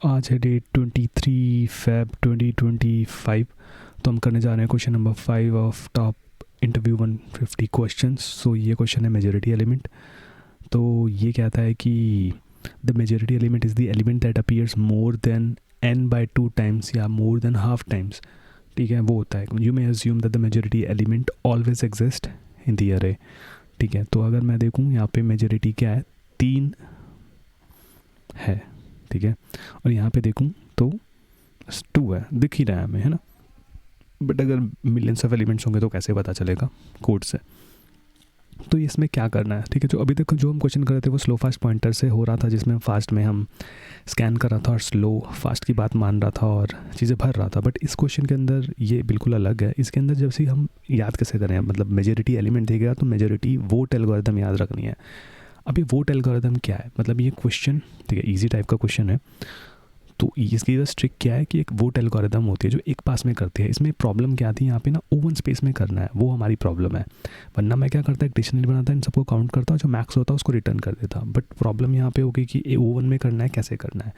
आज है date 23 Feb 2025। तो हम करने जा रहे हैं question number 5 of top interview 150 questions. So ये क्वेश्चन है मेजॉरिटी एलिमेंट। तो ये कहता है कि the majority element is the element that appears more than n by 2 times या मोर देन हाफ टाइम्स। ठीक है, वो होता है you may assume that the majority element always exist in the अरे। ठीक है, तो अगर मैं देखूँ यहाँ पे मेजॉरिटी क्या है, 3 है। ठीक है, और यहाँ पे देखूँ तो 2 है, दिख ही रहा है हमें, है ना। बट अगर मिलियंस ऑफ एलिमेंट्स होंगे तो कैसे पता चलेगा कोड से। तो इसमें क्या करना है, ठीक है। जो अभी तक जो हम क्वेश्चन कर रहे थे वो स्लो फास्ट पॉइंटर से हो रहा था, जिसमें फास्ट में हम स्कैन कर रहा था और स्लो फास्ट की बात मान रहा था और चीज़ें भर रहा था। बट इस क्वेश्चन के अंदर ये बिल्कुल अलग है। इसके अंदर जब से हम याद कैसे करें, मतलब मेजॉरिटी एलिमेंट देगा तो मेजॉरिटी वोट एल्गोरिथम याद रखनी है। अभी वोट एल्गोरिथम क्या है, मतलब ये क्वेश्चन, ठीक है, इजी टाइप का क्वेश्चन है। तो इसकी बस ट्रिक क्या है कि एक वोट एल्गोरिथम होती है जो एक पास में करती है। इसमें प्रॉब्लम क्या थी, यहाँ पे ना ओवन स्पेस में करना है, वो हमारी प्रॉब्लम है। वरना मैं क्या करता, एक डिक्शनरी बनाता, इन सबको काउंट करता, जो मैक्स होता है उसको रिटर्न कर देता। बट प्रॉब्लम यहाँ पे होगी कि ओवन में करना है, कैसे करना है।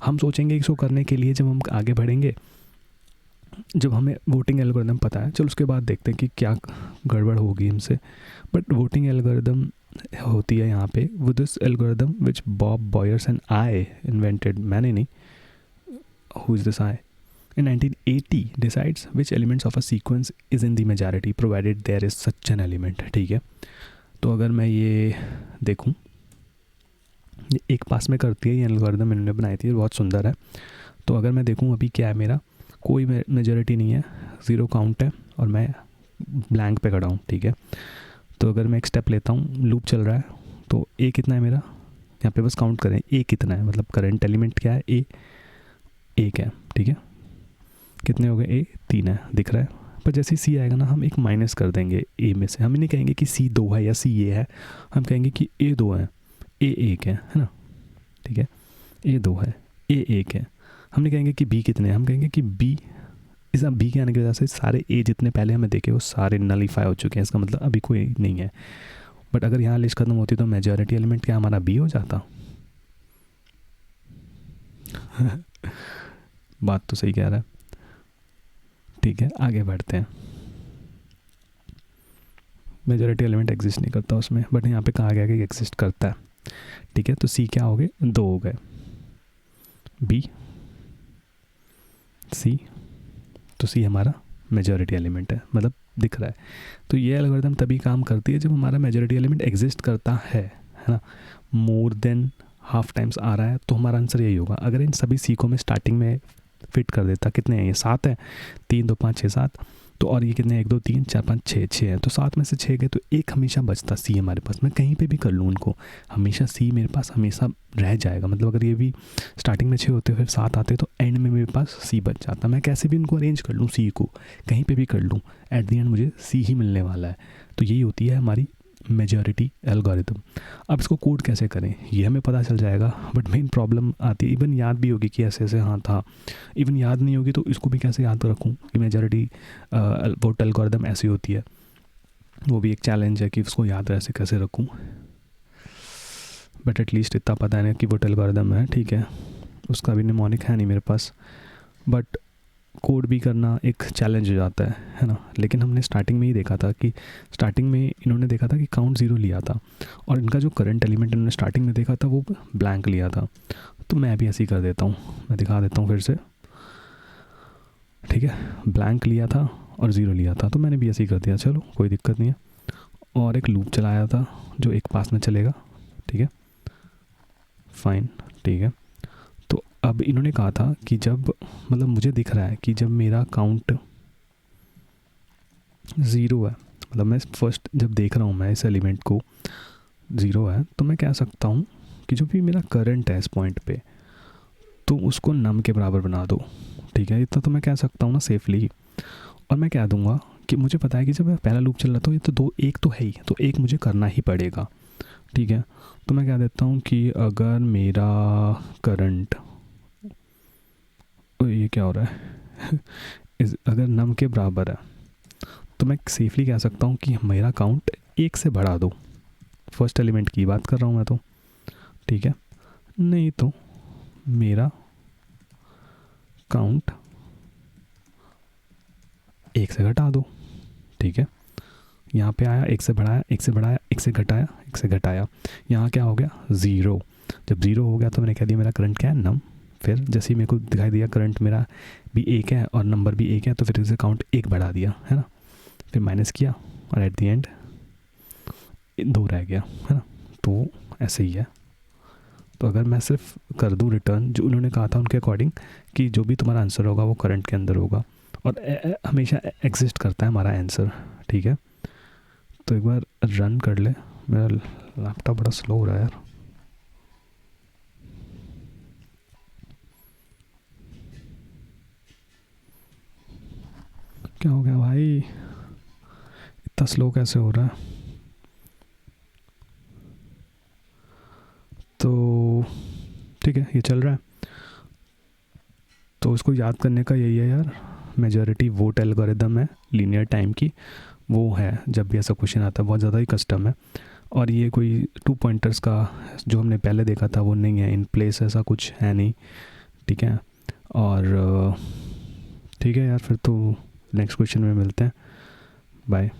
हम सोचेंगे इसको करने के लिए जब हम आगे बढ़ेंगे, जब हमें वोटिंग एल्गोरिथम पता है, चलो उसके बाद देखते हैं कि क्या गड़बड़ होगी हमसे। बट वोटिंग एल्गोरिथम होती है यहाँ पे, वो this algorithm which Bob buyers and I invented, मैंने नहीं, who is this I, in 1980 decides which elements of a sequence is in the majority provided there is such an element। ठीक है, तो अगर मैं ये देखूं, ये एक पास में करती है, ये एल्गोरिथम इन्होंने बनाई थी, बहुत सुंदर है। तो अगर मैं देखूं अभी क्या है, मेरा कोई मेजॉरिटी नहीं है, 0 काउंट है और मैं ब्लैंक पे खड़ा हूँ। ठीक है, तो अगर मैं एक स्टेप लेता हूँ, लूप चल रहा है, तो ए कितना है मेरा, यहाँ पे बस काउंट करें ए कितना है, मतलब करंट एलिमेंट क्या है, ए 1 है। ठीक है, कितने हो गए, ए 3 है, दिख रहा है। पर जैसे सी आएगा ना, हम एक माइनस कर देंगे ए में से। हम नहीं कहेंगे कि सी 2 है या सी ए है, हम कहेंगे कि ए 2 है, ए 1 है ना। ठीक है, ए 2 है, ए 1 है। हम नहीं कहेंगे कि बी कितने हैं, हम कहेंगे कि बी, इस बी के आने की वजह से सारे ए जितने पहले हमें देखे वो सारे नलीफाई हो चुके हैं, इसका मतलब अभी कोई नहीं है। बट अगर यहाँ लिस्ट खत्म होती तो मेजॉरिटी एलिमेंट क्या हमारा बी हो जाता। बात तो सही कह रहा है। ठीक है, आगे बढ़ते हैं। मेजॉरिटी एलिमेंट एग्जिस्ट नहीं करता उसमें, बट यहाँ पे कहा गया कि एग्जिस्ट करता है। ठीक है, तो सी क्या हो गए, 2 हो गए, बी सी, तो सी हमारा मेजॉरिटी एलिमेंट है, मतलब दिख रहा है। तो ये एल्गोरिथम तभी काम करती है जब हमारा मेजॉरिटी एलिमेंट एग्जिस्ट करता है ना। मोर देन हाफ टाइम्स आ रहा है तो हमारा आंसर यही होगा। अगर इन सभी सी को मैं स्टार्टिंग में फिट कर देता, कितने हैं ये, 7 है, 3 2 5 6 7, तो और ये कितने, 1 2 3 4 5 6 है, तो 7 में से 6 गए तो एक हमेशा बचता सी हमारे पास। मैं कहीं पे भी कर लूँ उनको, हमेशा सी मेरे पास हमेशा रह जाएगा। मतलब अगर ये भी स्टार्टिंग में 6 होते फिर 7 आते तो एंड में मेरे पास सी बच जाता। मैं कैसे भी इनको अरेंज कर लूँ, सी को कहीं पर भी कर लूँ, एट द एंड मुझे सी ही मिलने वाला है। तो यही होती है हमारी मेजॉरिटी एल्गोरिथम। अब इसको कोड कैसे करें ये हमें पता चल जाएगा, बट मेन प्रॉब्लम आती है, इवन याद भी होगी कि ऐसे ऐसे हाँ था, इवन याद नहीं होगी तो इसको भी कैसे याद रखूँ कि मेजॉरिटी वोट एल्गोरिथम ऐसी होती है। वो भी एक चैलेंज है कि उसको याद ऐसे कैसे रखूँ। बट एटलीस्ट इतना पता है ना कि वोट एल्गोरिथम है। ठीक है, उसका भी निमोनिक है नहीं मेरे पास, बट कोड भी करना एक चैलेंज हो जाता है ना। लेकिन हमने स्टार्टिंग में ही देखा था कि स्टार्टिंग में इन्होंने देखा था कि काउंट 0 लिया था, और इनका जो करंट एलिमेंट इन्होंने स्टार्टिंग में देखा था वो ब्लैंक लिया था। तो मैं भी ऐसे ही कर देता हूँ, मैं दिखा देता हूँ फिर से। ठीक है, ब्लैंक लिया था और 0 लिया था, तो मैंने भी ऐसे ही कर दिया, चलो कोई दिक्कत नहीं है। और एक लूप चलाया था जो एक पास में चलेगा। ठीक है, फाइन। ठीक है, तो अब इन्होंने कहा था कि जब, मतलब मुझे दिख रहा है कि जब मेरा काउंट 0 है, मतलब मैं फर्स्ट जब देख रहा हूँ मैं इस एलिमेंट को 0 है, तो मैं कह सकता हूँ कि जो भी मेरा करंट है इस पॉइंट पे, तो उसको नम के बराबर बना दो। ठीक है, इतना तो मैं कह सकता हूँ ना सेफली। और मैं कह दूँगा कि मुझे पता है कि जब पहला लूप चल रहा था, ये तो 2 1 तो है ही, तो 1 मुझे करना ही पड़ेगा। ठीक है, तो मैं कह देता हूँ कि अगर मेरा करंट, ये क्या हो रहा है अगर नम के बराबर है तो मैं सेफली कह सकता हूँ कि मेरा काउंट 1 से बढ़ा दो। फर्स्ट एलिमेंट की बात कर रहा हूँ मैं तो। ठीक है, नहीं तो मेरा काउंट 1 से घटा दो, ठीक है। यहाँ पे आया, 1 से बढ़ाया, 1 से बढ़ाया, 1 से घटाया, 1 से घटाया, यहाँ क्या हो गया 0। जब 0 हो गया तो मैंने कह दिया मेरा करंट क्या है, नम। फिर जैसे ही मेरे को दिखाई दिया करंट मेरा भी 1 है और नंबर भी 1 है, तो फिर इसे काउंट 1 बढ़ा दिया, है ना। फिर माइनस किया और एट दी एंड 2 रह गया, है ना। तो ऐसे ही है। तो अगर मैं सिर्फ कर दूँ रिटर्न जो उन्होंने कहा था उनके अकॉर्डिंग कि जो भी तुम्हारा आंसर होगा वो करंट के अंदर होगा, और हमेशा एग्जिस्ट करता है हमारा आंसर, ठीक है। तो एक बार रन कर ले। मेरा लैपटॉप बड़ा स्लो हो रहा है यार। क्या हो गया भाई, इतना स्लो कैसे हो रहा है। तो ठीक है, ये चल रहा है। तो उसको याद करने का यही है यार, मेजॉरिटी वोट एल्गोरिदम है लीनियर टाइम की, वो है जब भी ऐसा क्वेश्चन आता है, बहुत ज़्यादा ही कस्टम है। और ये कोई 2 पॉइंटर्स का जो हमने पहले देखा था वो नहीं है, इन प्लेस ऐसा कुछ है नहीं, ठीक है। और ठीक है यार, फिर तो नेक्स्ट क्वेश्चन में मिलते हैं, बाय।